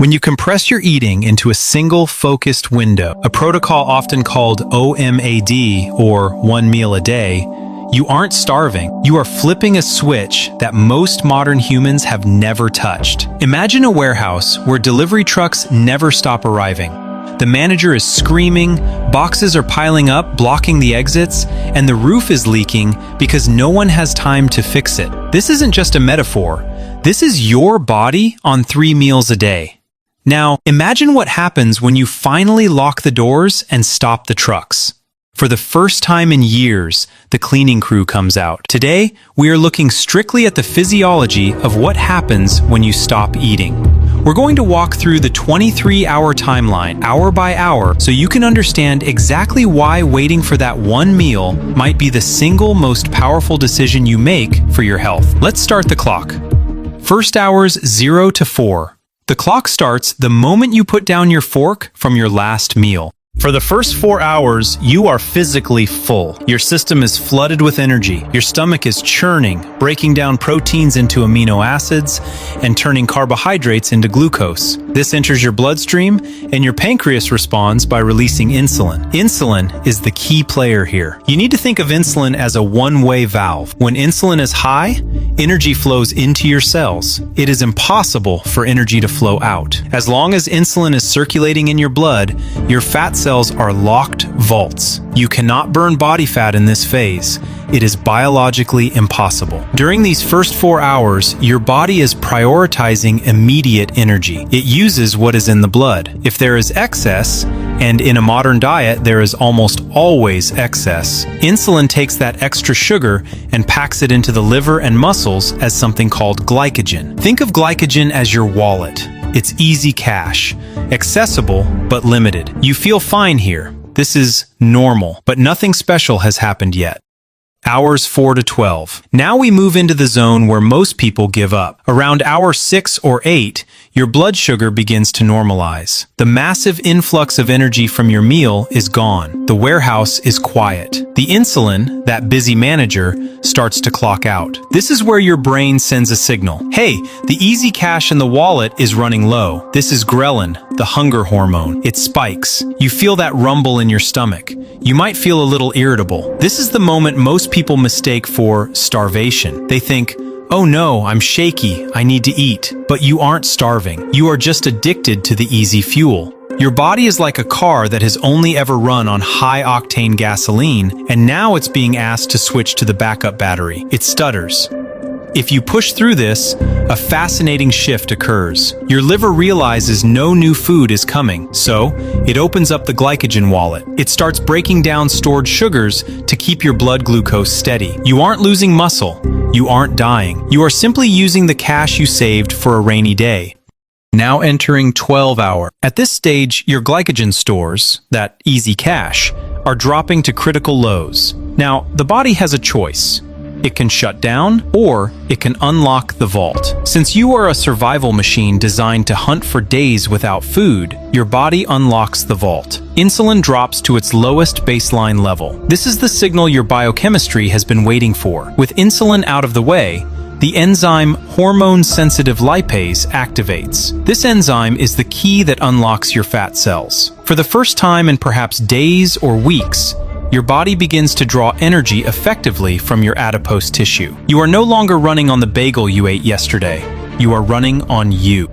When you compress your eating into a single focused window, a protocol often called OMAD, or 1 meal a day, you aren't starving. You are flipping a switch that most modern humans have never touched. Imagine a warehouse where delivery trucks never stop arriving. The manager is screaming, boxes are piling up, blocking the exits, and the roof is leaking because no one has time to fix it. This isn't just a metaphor. This is your body on 3 meals a day. Now, imagine what happens when you finally lock the doors and stop the trucks. For the first time in years, the cleaning crew comes out. Today, we are looking strictly at the physiology of what happens when you stop eating. We're going to walk through the 23-hour timeline, hour by hour, so you can understand exactly why waiting for that one meal might be the single most powerful decision you make for your health. Let's start the clock. First hours 0 to 4. The clock starts the moment you put down your fork from your last meal. For the first 4 hours, you are physically full. Your system is flooded with energy. Your stomach is churning, breaking down proteins into amino acids and turning carbohydrates into glucose. This enters your bloodstream, and your pancreas responds by releasing insulin. Insulin is the key player here. You need to think of insulin as a one-way valve. When insulin is high, energy flows into your cells. It is impossible for energy to flow out. As long as insulin is circulating in your blood, your fat cells are locked vaults. You cannot burn body fat in this phase. It is biologically impossible. During these first 4 hours, your body is prioritizing immediate energy. It uses what is in the blood. If there is excess, and in a modern diet there is almost always excess, insulin takes that extra sugar and packs it into the liver and muscles as something called glycogen. Think of glycogen as your wallet. It's easy cash, accessible but limited. You feel fine here. This is normal, but nothing special has happened yet. Hours 4 to 12. Now we move into the zone where most people give up. Around hour 6 or 8, your blood sugar begins to normalize. The massive influx of energy from your meal is gone. The warehouse is quiet. The insulin, that busy manager, starts to clock out. This is where your brain sends a signal. Hey, the easy cash in the wallet is running low. This is ghrelin, the hunger hormone. It spikes. You feel that rumble in your stomach. You might feel a little irritable. This is the moment most people mistake for starvation. They think, oh no, I'm shaky, I need to eat. But you aren't starving. You are just addicted to the easy fuel. Your body is like a car that has only ever run on high-octane gasoline, and now it's being asked to switch to the backup battery. It stutters. If you push through this, a fascinating shift occurs. Your liver realizes no new food is coming, so it opens up the glycogen wallet. It starts breaking down stored sugars to keep your blood glucose steady. You aren't losing muscle. You aren't dying. You are simply using the cash you saved for a rainy day. Now entering 12 hour. At this stage, your glycogen stores, that easy cash, are dropping to critical lows. Now, the body has a choice. It can shut down, or it can unlock the vault. Since you are a survival machine designed to hunt for days without food, your body unlocks the vault. Insulin drops to its lowest baseline level. This is the signal your biochemistry has been waiting for. With insulin out of the way, the enzyme hormone-sensitive lipase activates. This enzyme is the key that unlocks your fat cells. For the first time in perhaps days or weeks, your body begins to draw energy effectively from your adipose tissue. You are no longer running on the bagel you ate yesterday. You are running on you.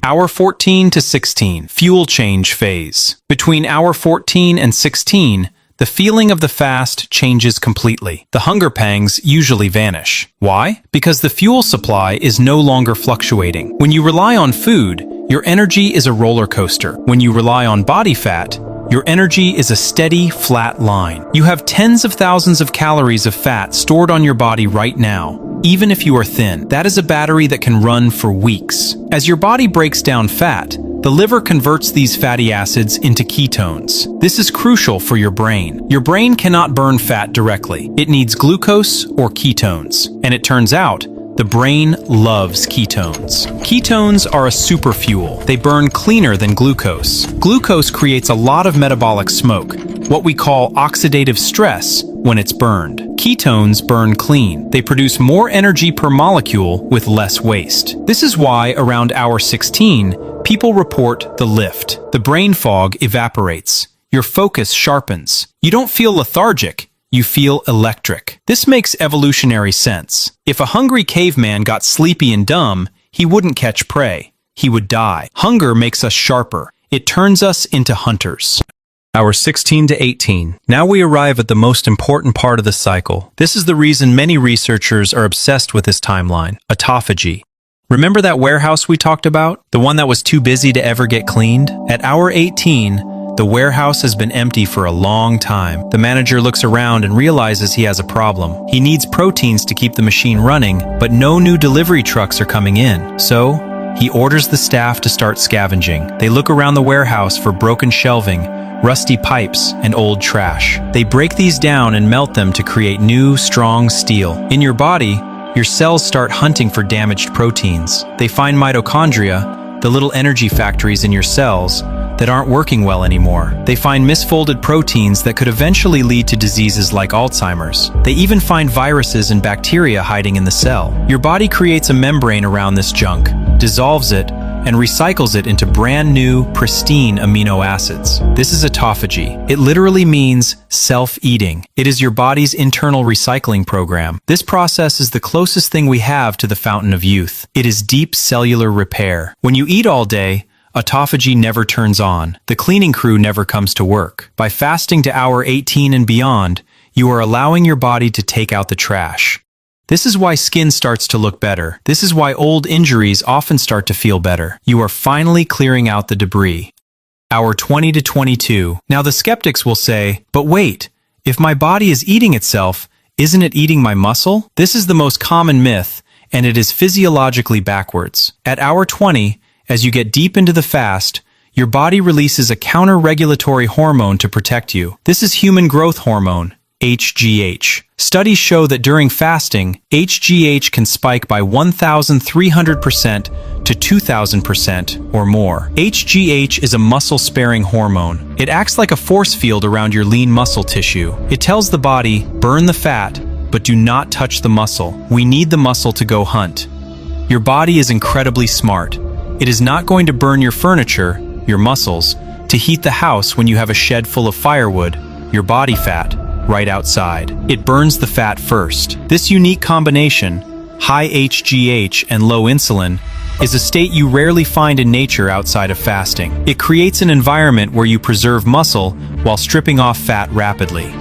Hour 14 to 16, fuel change phase. Between hour 14 and 16, the feeling of the fast changes completely. The hunger pangs usually vanish. Why? Because the fuel supply is no longer fluctuating. When you rely on food, your energy is a roller coaster. When you rely on body fat, your energy is a steady, flat line. You have tens of thousands of calories of fat stored on your body right now, even if you are thin. That is a battery that can run for weeks. As your body breaks down fat, the liver converts these fatty acids into ketones. This is crucial for your brain. Your brain cannot burn fat directly. It needs glucose or ketones. And it turns out, The brain loves ketones. Ketones are a superfuel. They burn cleaner than glucose. Glucose creates a lot of metabolic smoke, what we call oxidative stress, when it's burned. Ketones burn clean. They produce more energy per molecule with less waste. This is why around hour 16, people report the lift. The brain fog evaporates. Your focus sharpens. You don't feel lethargic. You feel electric. This makes evolutionary sense. If a hungry caveman got sleepy and dumb, he wouldn't catch prey. He would die. Hunger makes us sharper. It turns us into hunters. Hour 16 to 18. Now we arrive at the most important part of the cycle. This is the reason many researchers are obsessed with this timeline: autophagy. Remember that warehouse we talked about? The one that was too busy to ever get cleaned? At hour 18, the warehouse has been empty for a long time. The manager looks around and realizes he has a problem. He needs proteins to keep the machine running, but no new delivery trucks are coming in. So, he orders the staff to start scavenging. They look around the warehouse for broken shelving, rusty pipes, and old trash. They break these down and melt them to create new, strong steel. In your body, your cells start hunting for damaged proteins. They find mitochondria, the little energy factories in your cells, that aren't working well anymore. They find misfolded proteins that could eventually lead to diseases like Alzheimer's. They even find viruses and bacteria hiding in the cell. Your body creates a membrane around this junk, dissolves it, and recycles it into brand new, pristine amino acids. This is autophagy. It literally means self-eating. It is your body's internal recycling program. This process is the closest thing we have to the fountain of youth. It is deep cellular repair. When you eat all day, autophagy never turns on. The cleaning crew never comes to work. By fasting to hour 18 and beyond, you are allowing your body to take out the trash. This is why skin starts to look better. This is why old injuries often start to feel better. You are finally clearing out the debris. Hour 20 to 22. Now the skeptics will say, but wait, if my body is eating itself, isn't it eating my muscle? This is the most common myth, and it is physiologically backwards. At hour 20, as you get deep into the fast, your body releases a counter-regulatory hormone to protect you. This is human growth hormone, HGH. Studies show that during fasting, HGH can spike by 1,300% to 2,000% or more. HGH is a muscle-sparing hormone. It acts like a force field around your lean muscle tissue. It tells the body, burn the fat, but do not touch the muscle. We need the muscle to go hunt. Your body is incredibly smart. It is not going to burn your furniture, your muscles, to heat the house when you have a shed full of firewood, your body fat, right outside. It burns the fat first. This unique combination, high HGH and low insulin, is a state you rarely find in nature outside of fasting. It creates an environment where you preserve muscle while stripping off fat rapidly.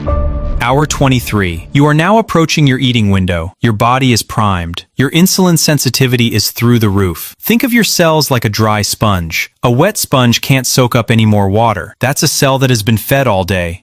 Hour 23. You are now approaching your eating window. Your body is primed. Your insulin sensitivity is through the roof. Think of your cells like a dry sponge. A wet sponge can't soak up any more water. That's a cell that has been fed all day.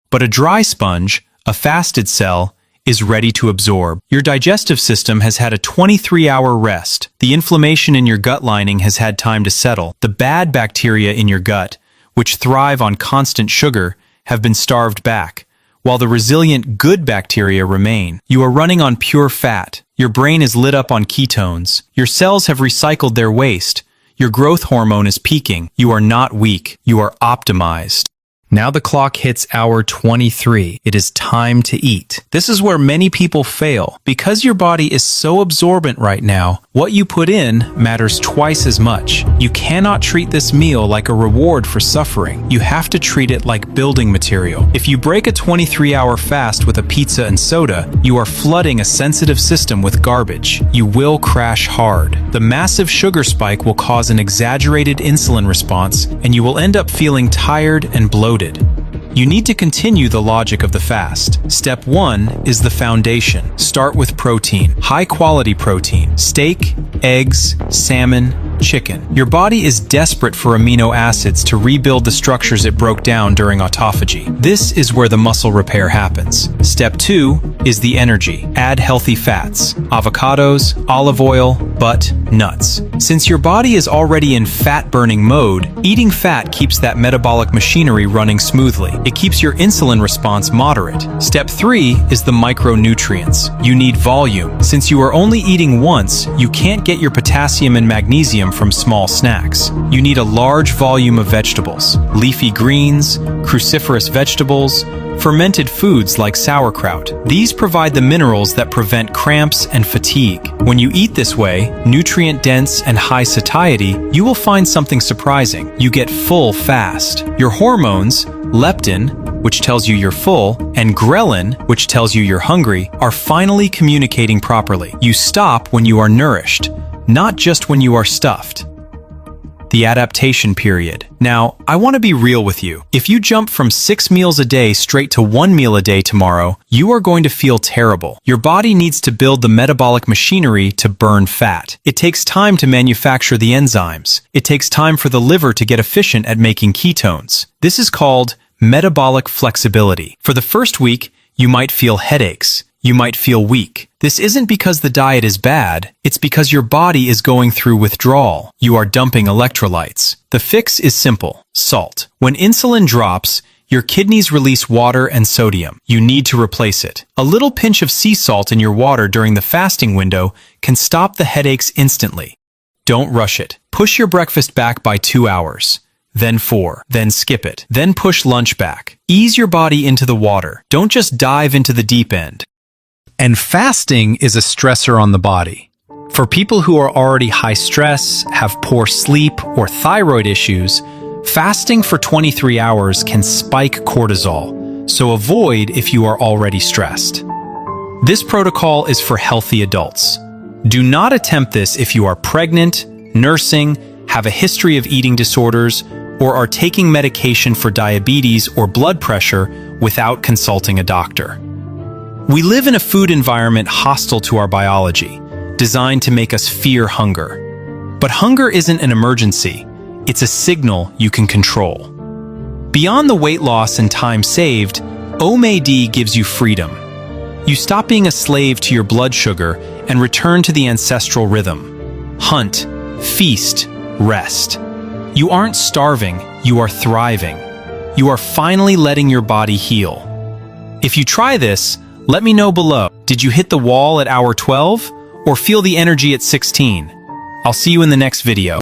But a dry sponge, a fasted cell, is ready to absorb. Your digestive system has had a 23-hour rest. The inflammation in your gut lining has had time to settle. The bad bacteria in your gut, which thrive on constant sugar, have been starved back, while the resilient good bacteria remain. You are running on pure fat. Your brain is lit up on ketones. Your cells have recycled their waste. Your growth hormone is peaking. You are not weak. You are optimized. Now the clock hits hour 23. It is time to eat. This is where many people fail. Because your body is so absorbent right now, what you put in matters twice as much. You cannot treat this meal like a reward for suffering. You have to treat it like building material. If you break a 23-hour fast with a pizza and soda, you are flooding a sensitive system with garbage. You will crash hard. The massive sugar spike will cause an exaggerated insulin response, and you will end up feeling tired and bloated. You need to continue the logic of the fast. Step 1 is the foundation. Start with protein. High-quality protein. Steak, eggs, salmon, chicken. Your body is desperate for amino acids to rebuild the structures it broke down during autophagy. This is where the muscle repair happens. Step 2 is the energy. Add healthy fats, avocados, olive oil, butt, nuts. Since your body is already in fat-burning mode, eating fat keeps that metabolic machinery running smoothly. It keeps your insulin response moderate. Step 3 is the micronutrients. You need volume. Since you are only eating once, you can't get your potassium and magnesium from small snacks. You need a large volume of vegetables, leafy greens, cruciferous vegetables, fermented foods like sauerkraut. These provide the minerals that prevent cramps and fatigue. When you eat this way, nutrient-dense and high satiety, you will find something surprising. You get full fast. Your hormones, leptin, which tells you you're full, and ghrelin, which tells you you're hungry, are finally communicating properly. You stop when you are nourished, not just when you are stuffed. The adaptation period. Now, I want to be real with you. If you jump from 6 meals a day straight to 1 meal a day tomorrow, you are going to feel terrible. Your body needs to build the metabolic machinery to burn fat. It takes time to manufacture the enzymes. It takes time for the liver to get efficient at making ketones. This is called metabolic flexibility. For the first week, you might feel headaches. You might feel weak. This isn't because the diet is bad, it's because your body is going through withdrawal. You are dumping electrolytes. The fix is simple: salt. When insulin drops, your kidneys release water and sodium. You need to replace it. A little pinch of sea salt in your water during the fasting window can stop the headaches instantly. Don't rush it. Push your breakfast back by 2 hours. Then 4, then skip it, then push lunch back. Ease your body into the water. Don't just dive into the deep end. And fasting is a stressor on the body. For people who are already high stress, have poor sleep, or thyroid issues, fasting for 23 hours can spike cortisol, so avoid if you are already stressed. This protocol is for healthy adults. Do not attempt this if you are pregnant, nursing, have a history of eating disorders, or are taking medication for diabetes or blood pressure without consulting a doctor. We live in a food environment hostile to our biology, designed to make us fear hunger. But hunger isn't an emergency, it's a signal you can control. Beyond the weight loss and time saved, OMAD gives you freedom. You stop being a slave to your blood sugar and return to the ancestral rhythm. Hunt, feast, rest. You aren't starving, you are thriving. You are finally letting your body heal. If you try this, let me know below. Did you hit the wall at hour 12 or feel the energy at 16? I'll see you in the next video.